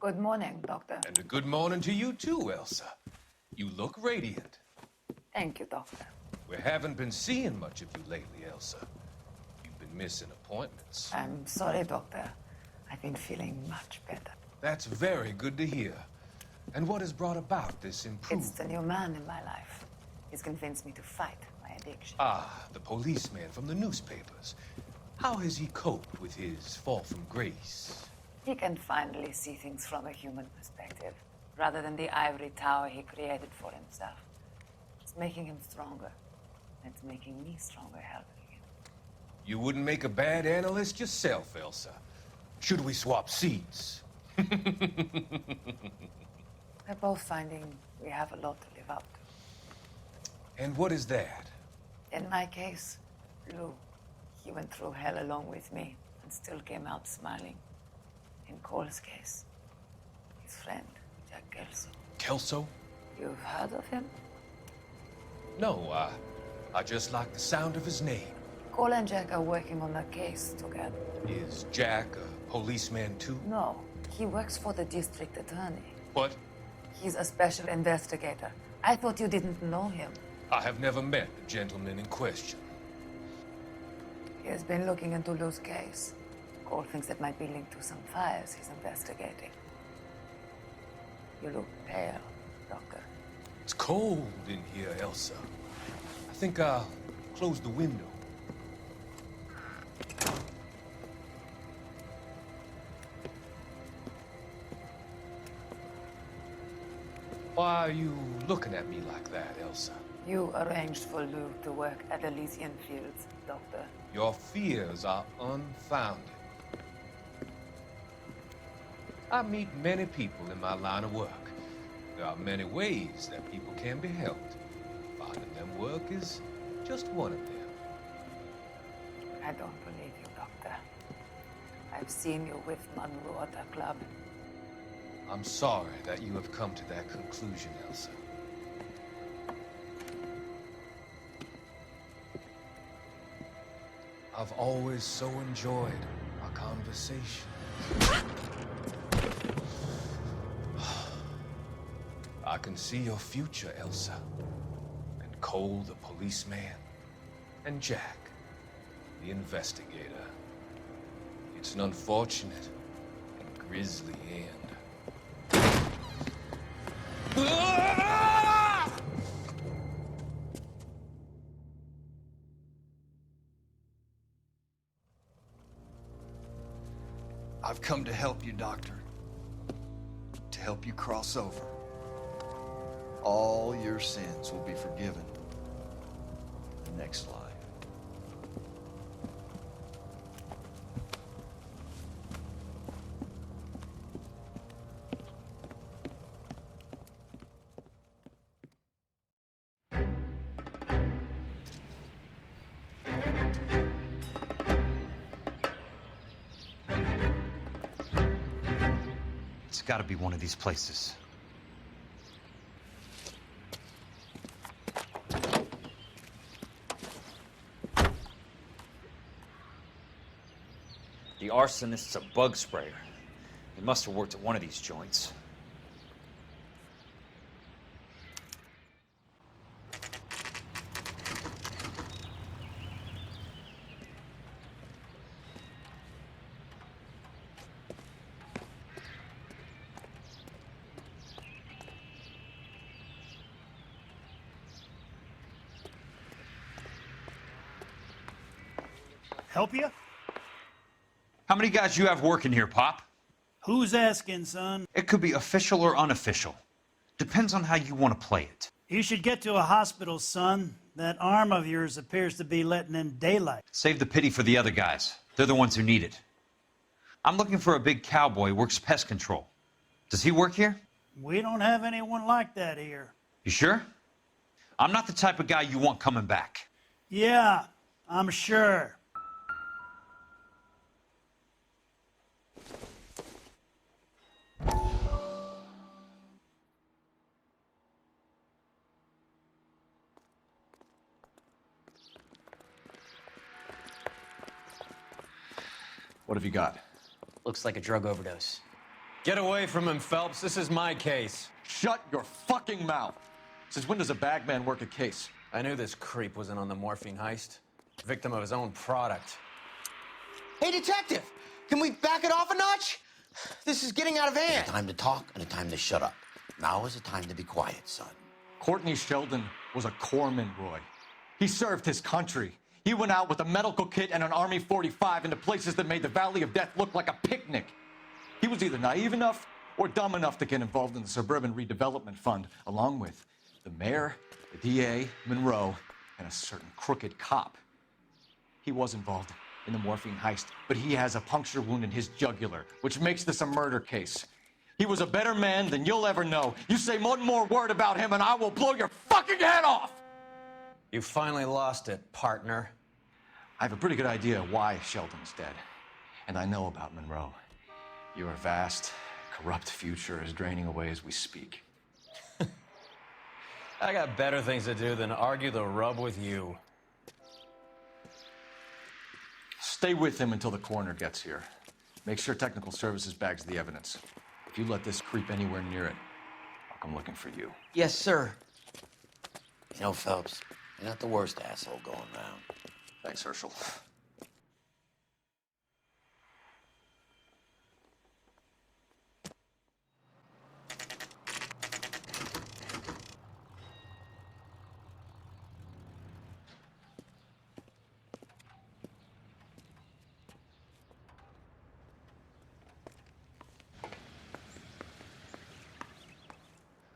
Good morning, Doctor. And a good morning to you too, Elsa. You look radiant. Thank you, Doctor. We haven't been seeing much of you lately, Elsa. You've been missing appointments. I'm sorry, Doctor. I've been feeling much better. That's very good to hear. And what has brought about this improvement? It's the new man in my life. He's convinced me to fight my addiction. Ah, the policeman from the newspapers. How has he coped with his fall from grace? He can finally see things from a human perspective, rather than the ivory tower he created for himself. It's making him stronger. And it's making me stronger helping him. You wouldn't make a bad analyst yourself, Elsa. Should we swap seats? We're both finding we have a lot to live up to. And what is that? In my case, Lou, he went through hell along with me and still came out smiling. In Cole's case, his friend, Jack Kelso. Kelso? You've heard of him? No, I just like the sound of his name. Cole and Jack are working on a case together. Is Jack a policeman too? No, he works for the district attorney. What? He's a special investigator. I thought you didn't know him. I have never met the gentleman in question. He has been looking into Lou's case. Cole thinks it might be linked to some fires he's investigating. You look pale, Doctor. It's cold in here, Elsa. I think I'll close the window. Why are you looking at me like that, Elsa? You arranged for Lou to work at Elysian Fields, Doctor. Your fears are unfounded. I meet many people in my line of work. There are many ways that people can be helped. Finding them work is just one of them. I don't believe you, Doctor. I've seen you with Monroe at a club. I'm sorry that you have come to that conclusion, Elsa. I've always so enjoyed our conversation. I can see your future, Elsa. And Cole, the policeman. And Jack, the investigator. It's an unfortunate and grisly end. I've come to help you, Doctor. To help you cross over. All your sins will be forgiven in the next life. It's got to be one of these places. The arsonist's a bug sprayer. He must have worked at one of these joints. Help you? How many guys you have working here, Pop? Who's asking, son? It could be official or unofficial. Depends on how you want to play it. You should get to a hospital, son. That arm of yours appears to be letting in daylight. Save the pity for the other guys. They're the ones who need it. I'm looking for a big cowboy who works pest control. Does he work here? We don't have anyone like that here. You sure? I'm not the type of guy you want coming back. Yeah, I'm sure. What have you got? Looks like a drug overdose. Get away from him, Phelps. This is my case. Shut your fucking mouth. Since when does a bagman work a case? I knew this creep was in on the morphine heist. Victim of his own product. Hey, detective! Can we back it off a notch? This is getting out of hand. There's a time to talk and a time to shut up. Now is the time to be quiet, son. Courtney Sheldon was a corpsman, Roy. He served his country. He went out with a medical kit and an Army 45 into places that made the Valley of Death look like a picnic. He was either naive enough or dumb enough to get involved in the Suburban Redevelopment Fund, along with the mayor, the DA, Monroe, and a certain crooked cop. He was involved in the morphine heist, but he has a puncture wound in his jugular, which makes this a murder case. He was a better man than you'll ever know. You say one more word about him and I will blow your fucking head off! You finally lost it, partner. I have a pretty good idea why Sheldon's dead. And I know about Monroe. Your vast, corrupt future is draining away as we speak. I got better things to do than argue the rub with you. Stay with him until the coroner gets here. Make sure technical services bags the evidence. If you let this creep anywhere near it, I'll come looking for you. Yes, sir. You know, Phelps, you're not the worst asshole going round. Thanks, Herschel.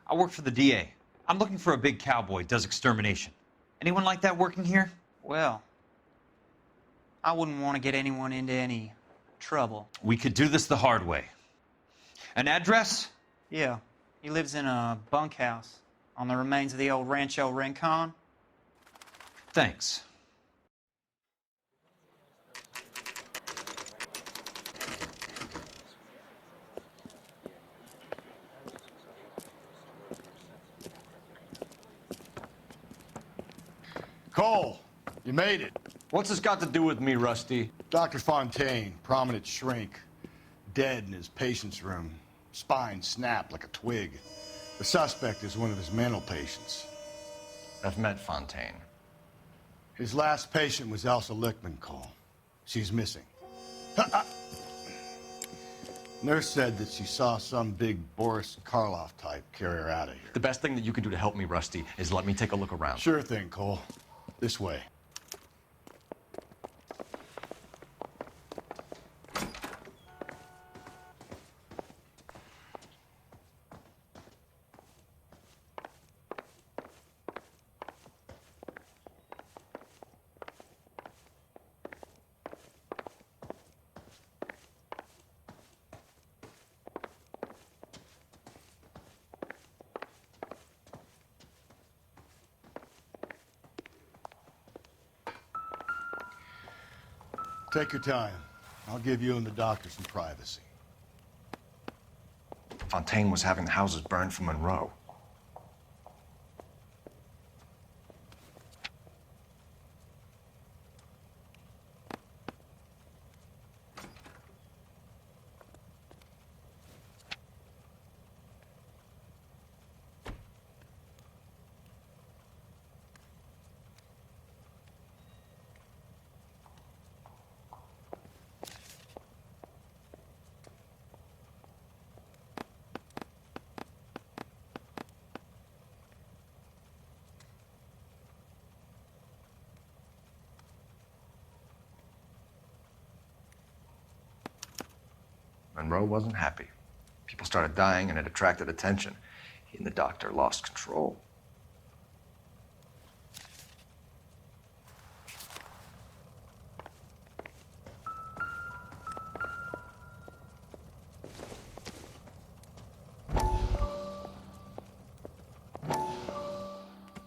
I work for the DA. I'm looking for a big cowboy, does extermination. Anyone like that working here? Well, I wouldn't want to get anyone into any trouble. We could do this the hard way. An address? Yeah, he lives in a bunkhouse on the remains of the old Rancho Rincon. Thanks. Cole, you made it. What's this got to do with me, Rusty? Dr. Fontaine, prominent shrink, dead in his patient's room. Spine snapped like a twig. The suspect is one of his mental patients. I've met Fontaine. His last patient was Elsa Lichtman, Cole. She's missing. Nurse said that she saw some big Boris Karloff type carry her out of here. The best thing that you can do to help me, Rusty, is let me take a look around. Sure thing, Cole. This way. Take your time. I'll give you and the doctor some privacy. Fontaine was having the houses burned for Monroe. Monroe wasn't happy. People started dying and it attracted attention. He and the doctor lost control.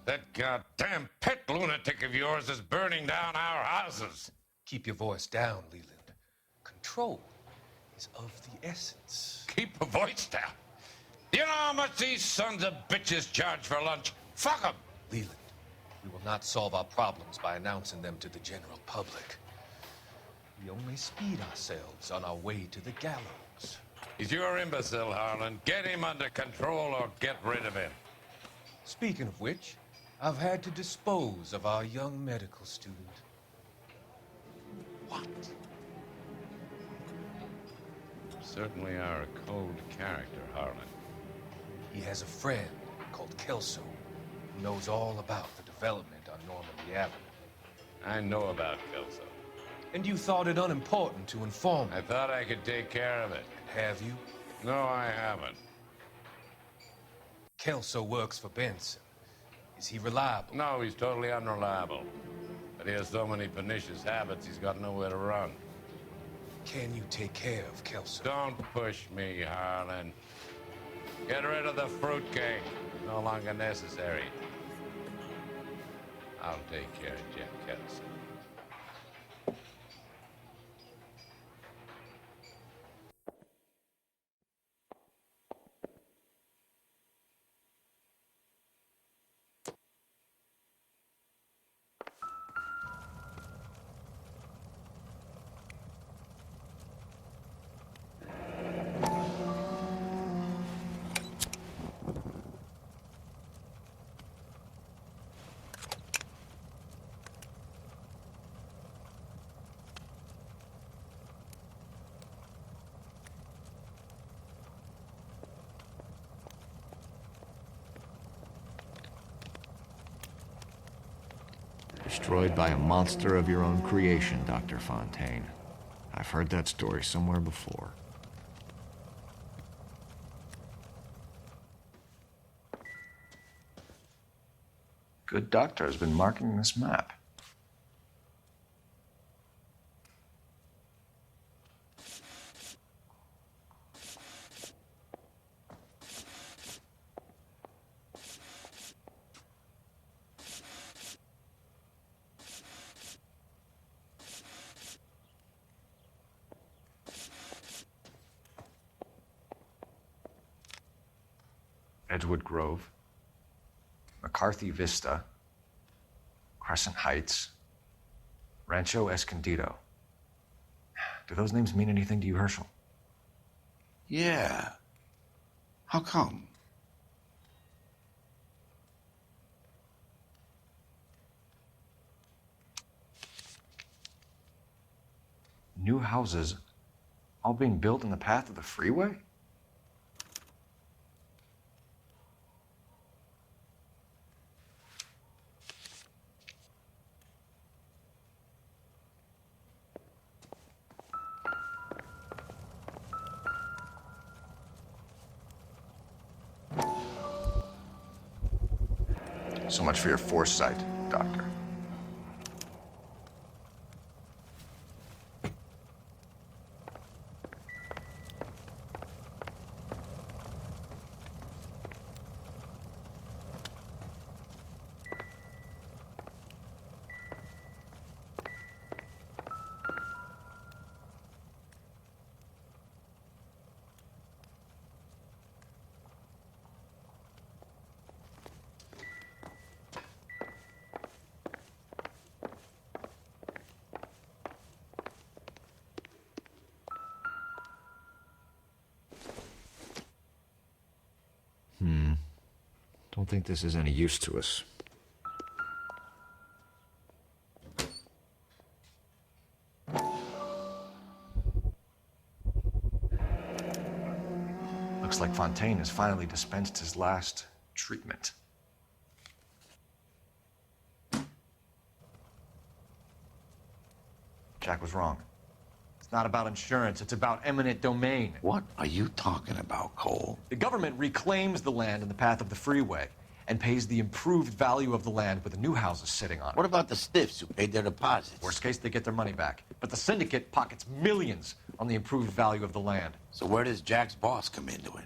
That goddamn pet lunatic of yours is burning down our houses. Keep your voice down, Leland. Control is of the essence. Keep a voice down. You know how much these sons of bitches charge for lunch? Fuck them. Leland, we will not solve our problems by announcing them to the general public. We only speed ourselves on our way to the gallows. He's your imbecile, Harlan. Get him under control or get rid of him. Speaking of which, I've had to dispose of our young medical student. What? You certainly are a cold character, Harlan. He has a friend called Kelso who knows all about the development on Normandy Avenue. I know about Kelso. And you thought it unimportant to inform me. I thought I could take care of it. Have you? No, I haven't. Kelso works for Benson. Is he reliable? No, he's totally unreliable. But he has so many pernicious habits, he's got nowhere to run. Can you take care of Kelso? Don't push me, Harlan. Get rid of the fruitcake. No longer necessary. I'll take care of Jack Kelso. Destroyed by a monster of your own creation, Dr. Fontaine. I've heard that story somewhere before. Good doctor has been marking this map. Edgewood Grove, McCarthy Vista, Crescent Heights, Rancho Escondido. Do those names mean anything to you, Herschel? Yeah. How come? New houses all being built in the path of the freeway? So much for your foresight, Doctor. Don't think this is any use to us. Looks like Fontaine has finally dispensed his last treatment. Jack was wrong. It's not about insurance, it's about eminent domain. What are you talking about, Cole? The government reclaims the land in the path of the freeway and pays the improved value of the land with the new houses sitting on it. What about the stiffs who paid their deposits? Worst case, they get their money back. But the syndicate pockets millions on the improved value of the land. So where does Jack's boss come into it?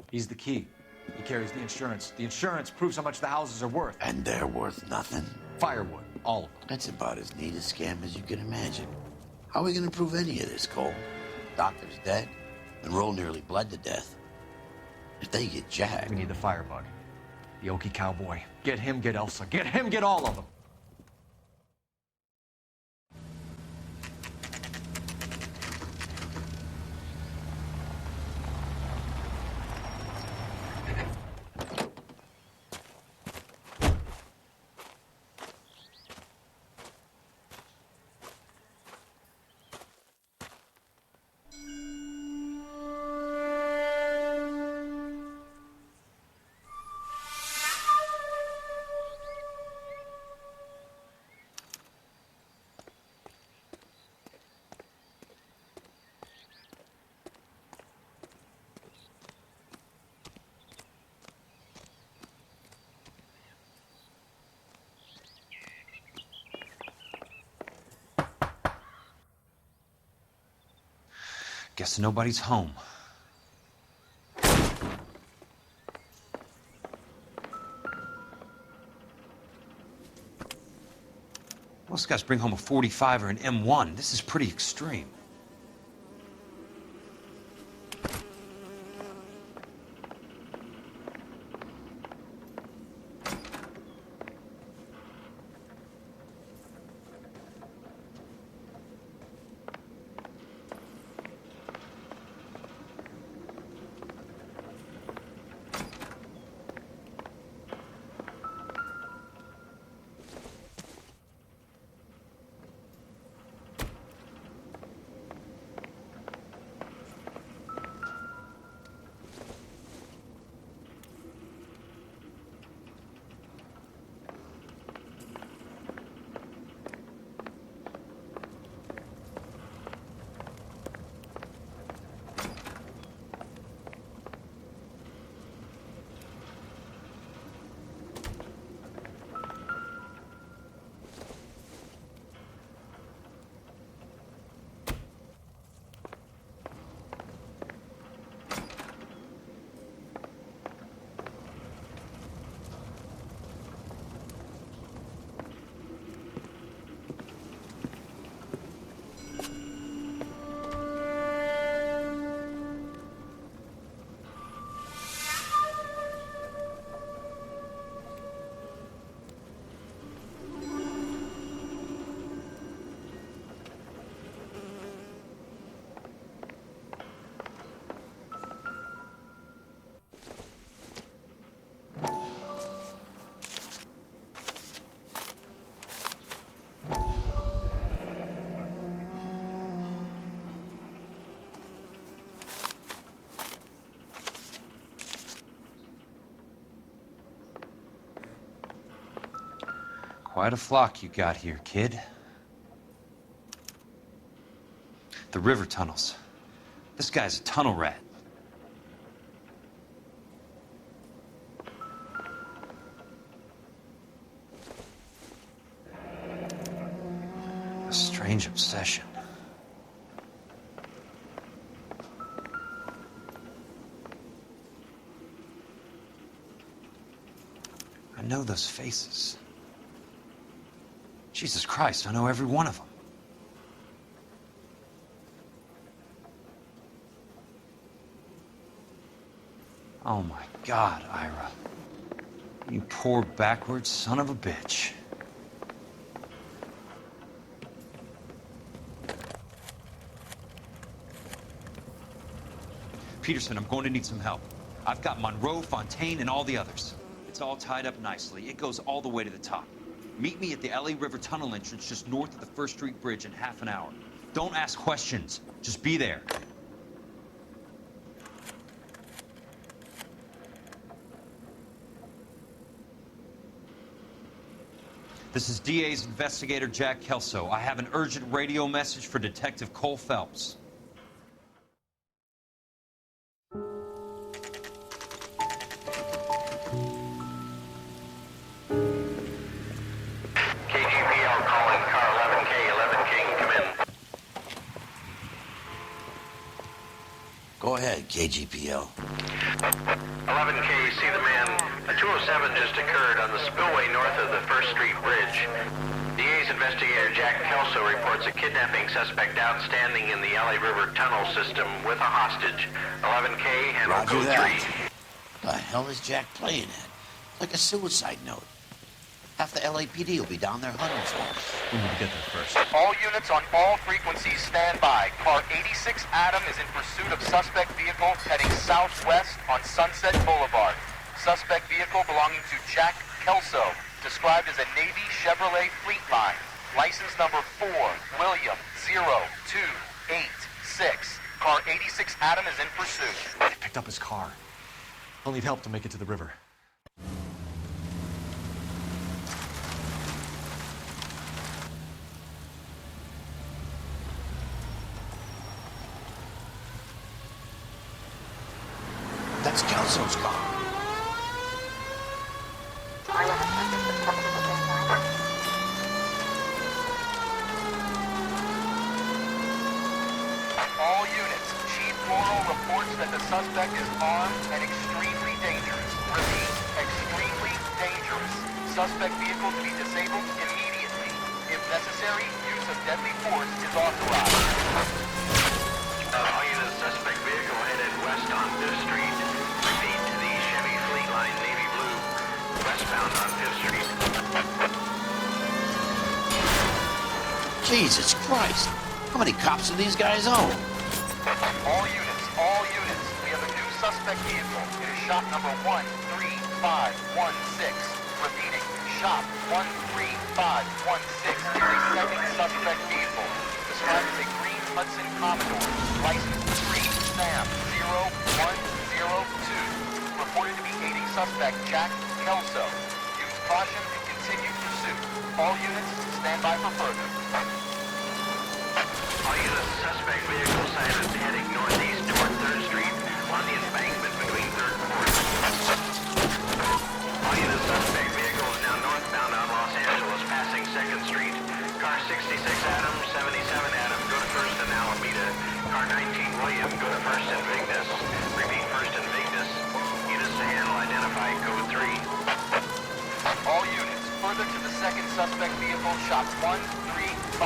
He's the key. He carries the insurance. The insurance proves how much the houses are worth. And they're worth nothing? Firewood, all of them. That's about as neat a scam as you can imagine. How are we gonna prove any of this, Cole? Doctor's dead, and Roll nearly bled to death. If they get Jack... We need the firebug. The Okie cowboy. Get him, get Elsa. Get him, get all of them. Guess nobody's home. Most guys bring home a 45 or an M1. This is pretty extreme. Quite a flock you got here, kid. The river tunnels. This guy's a tunnel rat. A strange obsession. I know those faces. Jesus Christ, I know every one of them. Oh my God, Ira. You poor backwards son of a bitch. Peterson, I'm going to need some help. I've got Monroe, Fontaine, and all the others. It's all tied up nicely. It goes all the way to the top. Meet me at the L.A. River Tunnel entrance just north of the First Street Bridge in half an hour. Don't ask questions. Just be there. This is DA's investigator Jack Kelso. I have an urgent radio message for Detective Cole Phelps. Go ahead, KGPL. 11K, see the man. A 207 just occurred on the spillway north of the First Street Bridge. DA's investigator Jack Kelso reports a kidnapping suspect outstanding in the L.A. River tunnel system with a hostage. 11K, handle Roger code that. 3. The hell is Jack playing at? Like a suicide note. Half the LAPD will be down there hunting for him. We need to get there first. All units on all frequencies stand by. Car 86 Adam is in pursuit of suspect vehicle heading southwest on Sunset Boulevard. Suspect vehicle belonging to Jack Kelso, described as a Navy Chevrolet Fleetline. License number 4, William 0286. Car 86 Adam is in pursuit. They picked up his car. He'll need help to make it to the river. That's Kelso's car. All units, Chief Laurel reports that the suspect is armed and extremely dangerous. Repeat, extremely dangerous. Suspect vehicle to be disabled immediately. If necessary, use of deadly force is authorized. All units, suspect vehicle headed west on 5th Street. Repeat, to the Chevy Fleet Line Navy Blue, westbound on 5th Street. Jesus Christ. How many cops do these guys own? All units, we have a new suspect vehicle. It is shop number 13516. Repeating, shop 13516 is a second suspect vehicle. Described as a green Hudson Commodore, license 3 Sam 0102. Reported to be aiding suspect Jack Kelso. Use caution and continue pursuit. All units, stand by for further. All units, suspect vehicle sighted heading northeast toward 3rd Street on the embankment between 3rd and 4th. All units, suspect vehicle is now northbound on Los Angeles, passing 2nd Street. Car 66 Adam, 77 Adam, go to 1st and Alameda. Car 19 William, go to 1st and Vignes. Repeat, 1st and Vignes. Units to handle, identify code 3. All units, further to the second suspect vehicle, shop 13516.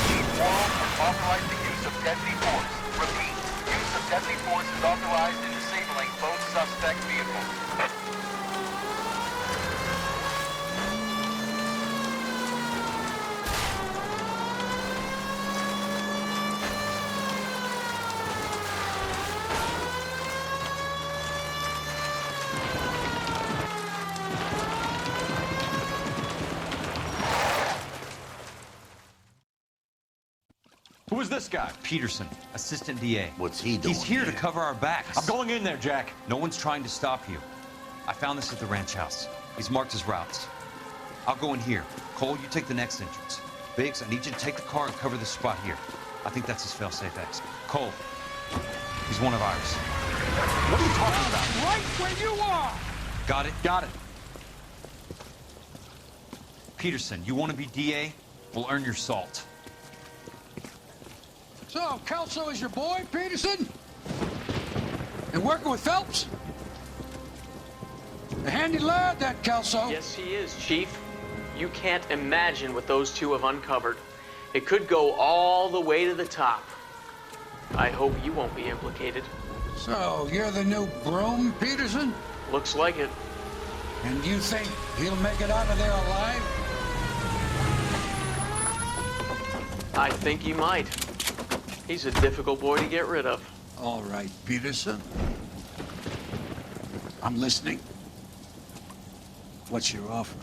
Chief Laurel has authorized the use of deadly force. Repeat, use of deadly force is authorized in disabling both suspect vehicles. Who is this guy? Peterson, assistant DA. What's he doing He's here to cover our backs. I'm going in there, Jack. No one's trying to stop you. I found this at the ranch house. He's marked his routes. I'll go in here. Cole, you take the next entrance. Biggs, I need you to take the car and cover this spot here. I think that's his fail-safe exit. Cole, he's one of ours. What are you talking about? Right where you are! Got it? Got it. Peterson, you want to be DA? We'll earn your salt. So, Kelso is your boy, Peterson? And working with Phelps? A handy lad, that Kelso. Yes, he is, Chief. You can't imagine what those two have uncovered. It could go all the way to the top. I hope you won't be implicated. So, you're the new broom, Peterson? Looks like it. And you think he'll make it out of there alive? I think he might. He's a difficult boy to get rid of. All right, Peterson. I'm listening. What's your offer?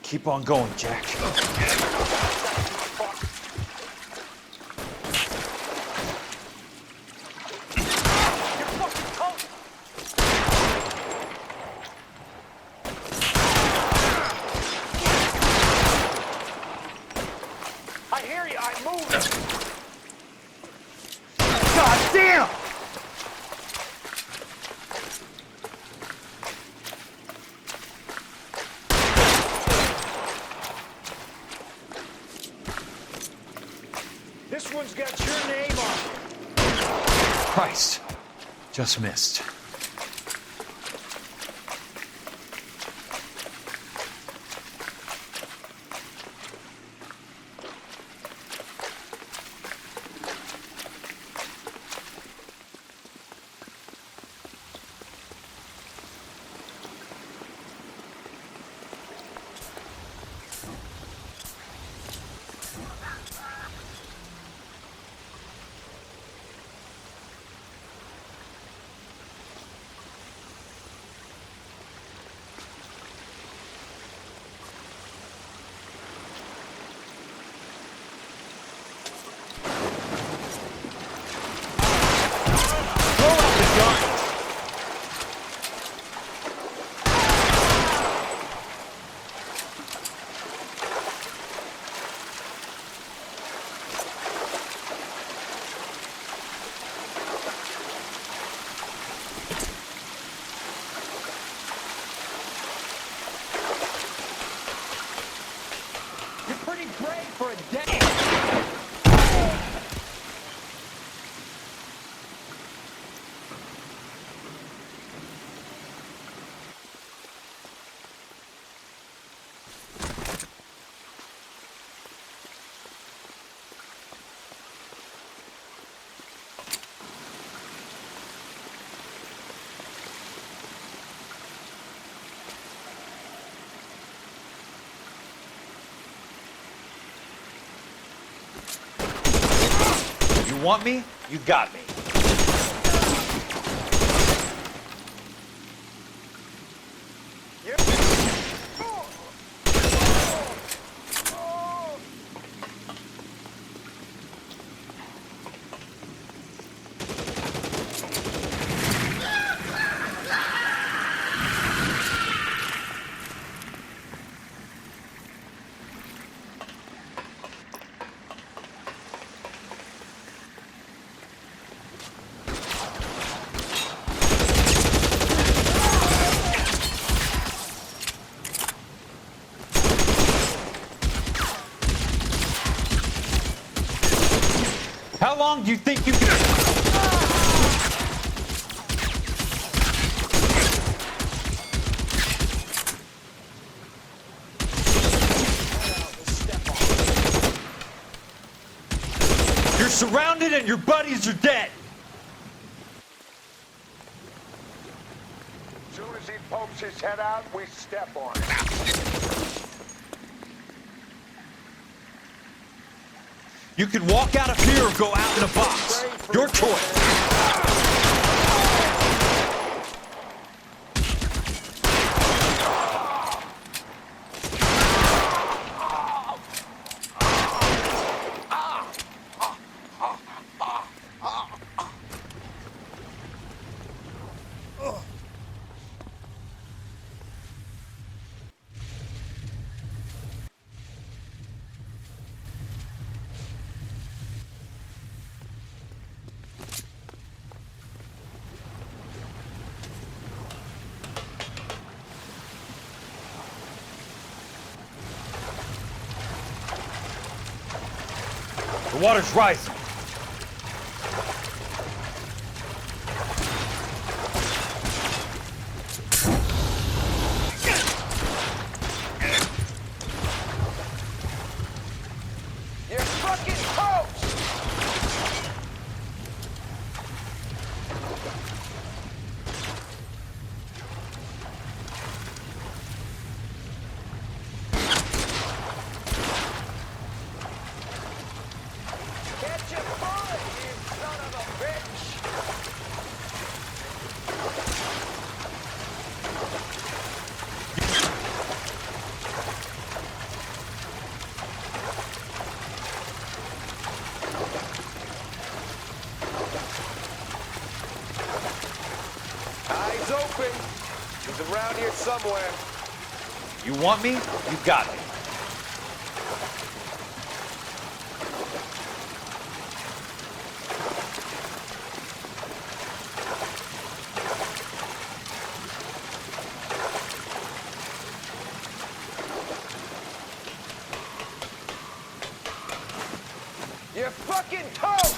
Keep on going, Jack. I hear you. I'm moving. God damn! This one's got your name on it. Christ. Just missed. want me? You got me. How long do you think you can... You're surrounded and your buddies are dead. As soon as he pokes his head out, we step on it. You can walk out of here or go out in a box. Your choice. The water's rising. You're fucking toast! Get your bullet, you son of a bitch! Eyes open. He's around here somewhere. You want me? You got me. You're fucking toast!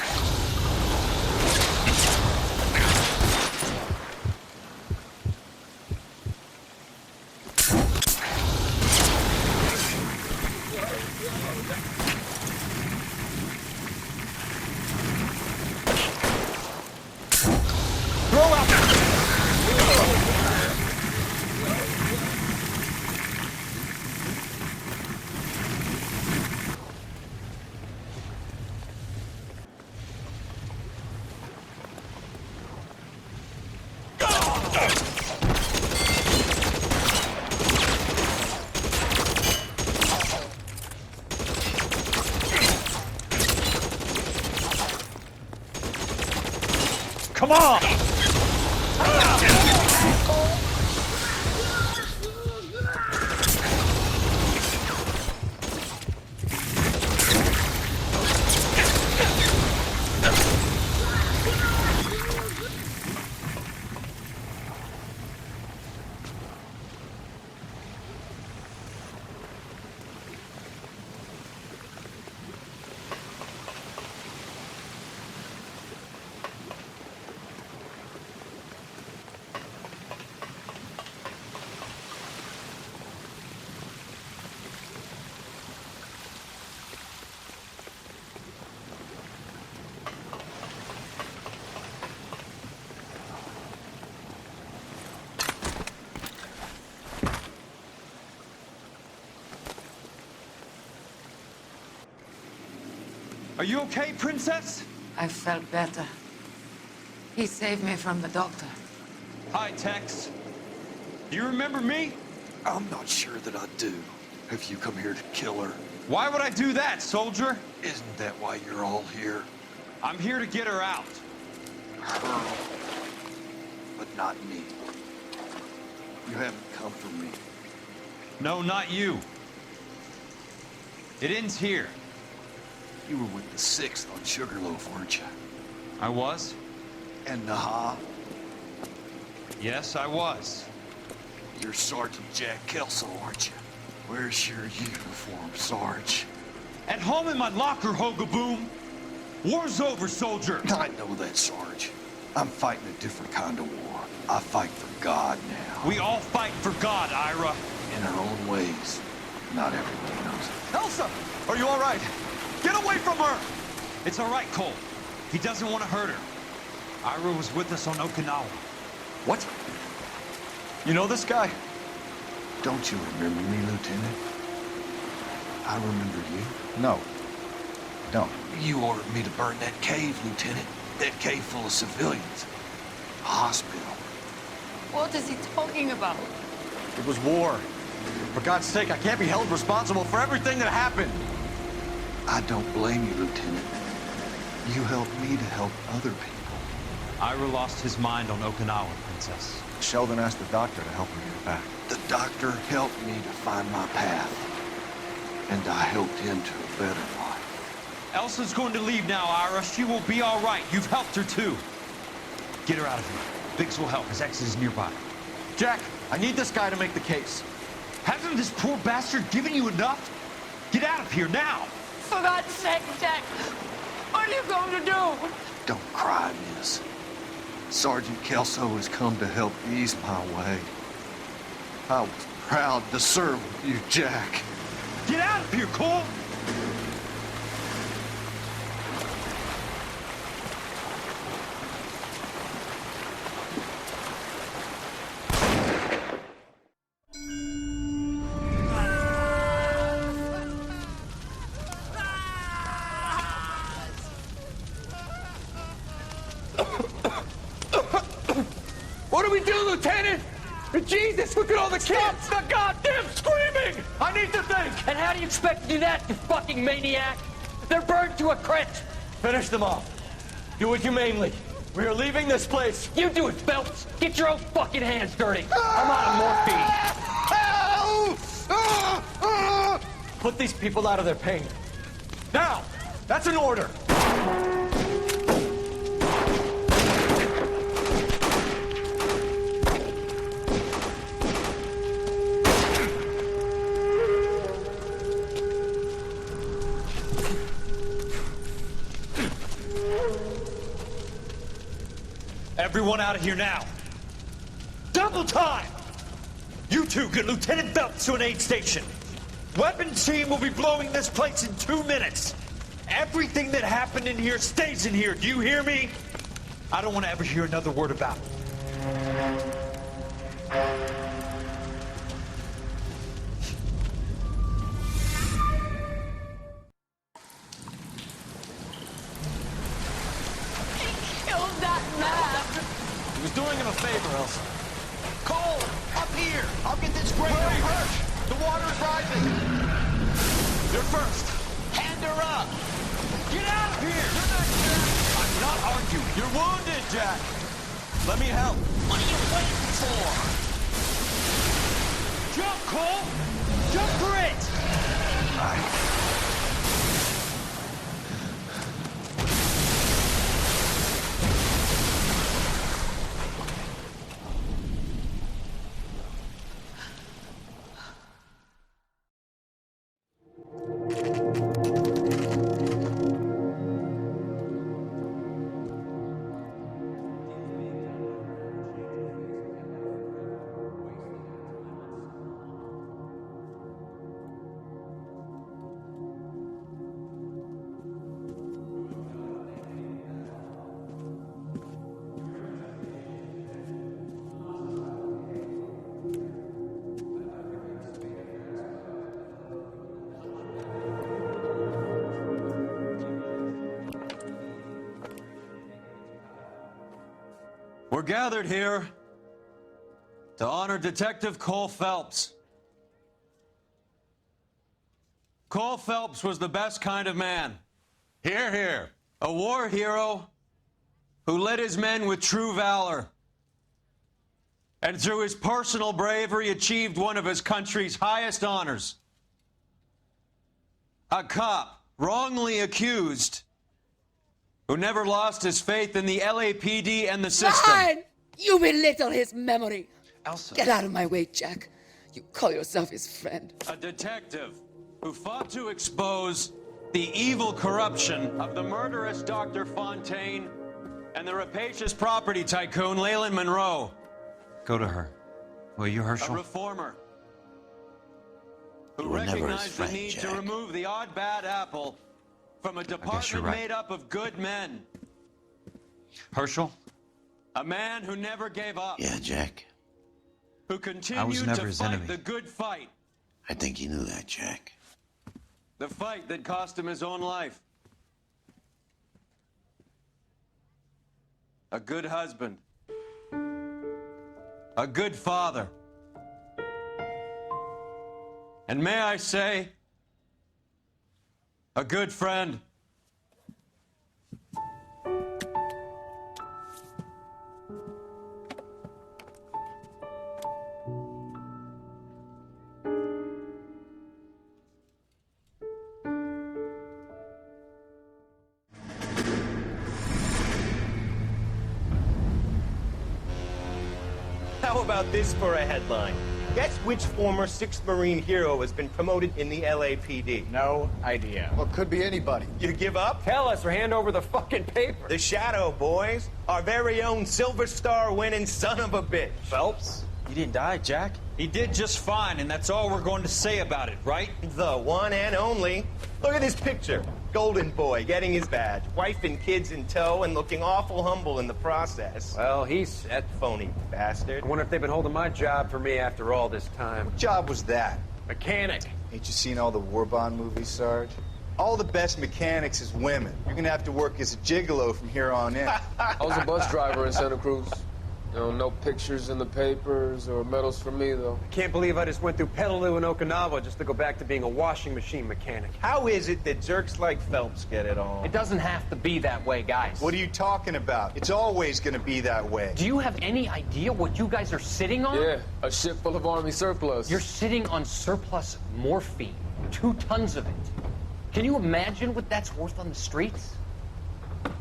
Throw out. Come on! Are you okay, Princess? I felt better. He saved me from the doctor. Hi, Tex. Do you remember me? I'm not sure that I do. Have you come here to kill her? Why would I do that, soldier? Isn't that why you're all here? I'm here to get her out. Her. But not me. You haven't come for me. No, not you. It ends here. You were with the 6th on Sugarloaf, weren't you? I was? And Naha? Yes, I was. You're Sergeant Jack Kelso, aren't you? Where's your uniform, Sarge? At home in my locker, Hogaboom. War's over, soldier. I know that, Sarge. I'm fighting a different kind of war. I fight for God now. We all fight for God, Ira. In our own ways. Not everybody knows it. Elsa! Are you all right? Get away from her! It's all right, Cole. He doesn't want to hurt her. Ira was with us on Okinawa. What? You know this guy? Don't you remember me, Lieutenant? I remember you. No. Don't. You ordered me to burn that cave, Lieutenant. That cave full of civilians. A hospital. What is he talking about? It was war. For God's sake, I can't be held responsible for everything that happened. I don't blame you, Lieutenant. You helped me to help other people. Ira lost his mind on Okinawa, Princess. Sheldon asked the doctor to help him get back. The doctor helped me to find my path. And I helped him to a better life. Elsa's going to leave now, Ira. She will be all right. You've helped her, too. Get her out of here. Biggs will help. His exit is nearby. Jack, I need this guy to make the case. Hasn't this poor bastard given you enough? Get out of here now! For God's sake, Jack! What are you going to do? Don't cry, miss. Sergeant Kelso has come to help ease my way. I was proud to serve with you, Jack. Get out of here, Cole! What do we do, Lieutenant? Jesus, look at all the kids! Stop the goddamn screaming! I need to think! And how do you expect to do that, you fucking maniac? They're burned to a crisp! Finish them off. Do it humanely. We are leaving this place. You do it, Phelps! Get your own fucking hands dirty! I'm out of morphine! Put these people out of their pain. Now! That's an order! Everyone out of here now. Double time! You two get Lieutenant Phelps to an aid station. Weapons team will be blowing this place in 2 minutes. Everything that happened in here stays in here. Do you hear me? I don't want to ever hear another word about it. Killed that man! He was doing him a favor, Elsa. Cole, up here! I'll get this grader first! The water's rising! You're first. Hand her up! Get out of here! You're not Jack! I'm not arguing. You're wounded, Jack. Let me help. What are you waiting for? Jump, Cole! Jump for it! We're gathered here to honor Detective Cole Phelps. Cole Phelps was the best kind of man. Hear, hear. A war hero who led his men with true valor. And through his personal bravery, achieved one of his country's highest honors. A cop wrongly accused who never lost his faith in the LAPD and the system. Fine! You belittle his memory. Elsa. Get out of my way, Jack. You call yourself his friend. A detective who fought to expose the evil corruption of the murderous Dr. Fontaine and the rapacious property tycoon Leyland Monroe. Go to her. Will you, Herschel? A reformer who You were never his recognized friend, the need Jack. to remove the odd bad apple from a you're department right. made up of good men. Herschel? A man who never gave up. Yeah, Jack. Who I was continued never to his fight enemy. the good fight. I think you knew that, Jack. The fight that cost him his own life. A good husband. A good father. And may I say, a good friend. How about this for a headline? Guess which former 6th Marine hero has been promoted in the LAPD? No idea. Well, could be anybody. You give up? Tell us or hand over the fucking paper. The Shadow, boys. Our very own Silver Star winning son of a bitch. Phelps? He didn't die, Jack. He did just fine, and that's all we're going to say about it, right? The one and only. Look at this picture. Golden boy getting his badge, wife and kids in tow, and looking awful humble in the process. Well, he's set. Phony bastard. I wonder if they've been holding my job for me after all this time. What job was that? Mechanic. Ain't you seen all the war bond movies, Sarge? All the best mechanics is women. You're gonna have to work as a gigolo from here on in. I was a bus driver in Santa Cruz. No pictures in the papers or medals for me, though. I can't believe I just went through Petaloo and Okinawa just to go back to being a washing machine mechanic. How is it that jerks like Phelps get it all? It doesn't have to be that way, guys. What are you talking about? It's always gonna be that way. Do you have any idea what you guys are sitting on? Yeah, a ship full of Army surplus. You're sitting on surplus morphine. 2 tons of it. Can you imagine what that's worth on the streets?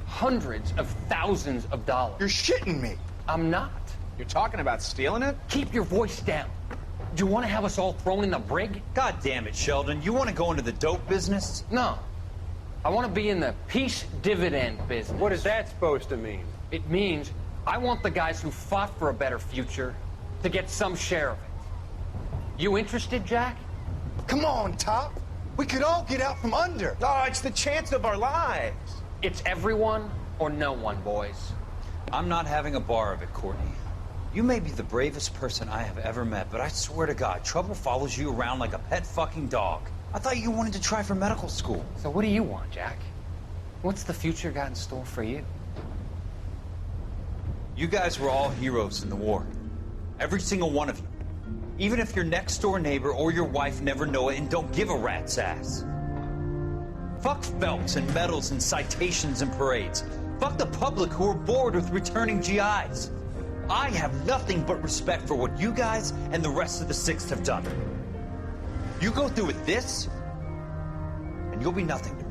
Hundreds of thousands of dollars. You're shitting me. I'm not. You're talking about stealing it? Keep your voice down. Do you want to have us all thrown in the brig? God damn it, Sheldon. You want to go into the dope business? No. I want to be in the peace dividend business. What is that supposed to mean? It means I want the guys who fought for a better future to get some share of it. You interested, Jack? Come on, Top. We could all get out from under. Oh, it's the chance of our lives. It's everyone or no one, boys. I'm not having a bar of it, Courtney. You may be the bravest person I have ever met, but I swear to God, trouble follows you around like a pet fucking dog. I thought you wanted to try for medical school. So what do you want, Jack? What's the future got in store for you? You guys were all heroes in the war. Every single one of you. Even if your next door neighbor or your wife never know it and don't give a rat's ass. Fuck Phelps and medals and citations and parades. Fuck the public who are bored with returning GIs. I have nothing but respect for what you guys and the rest of the 6th have done. You go through with this, and you'll be nothing to me.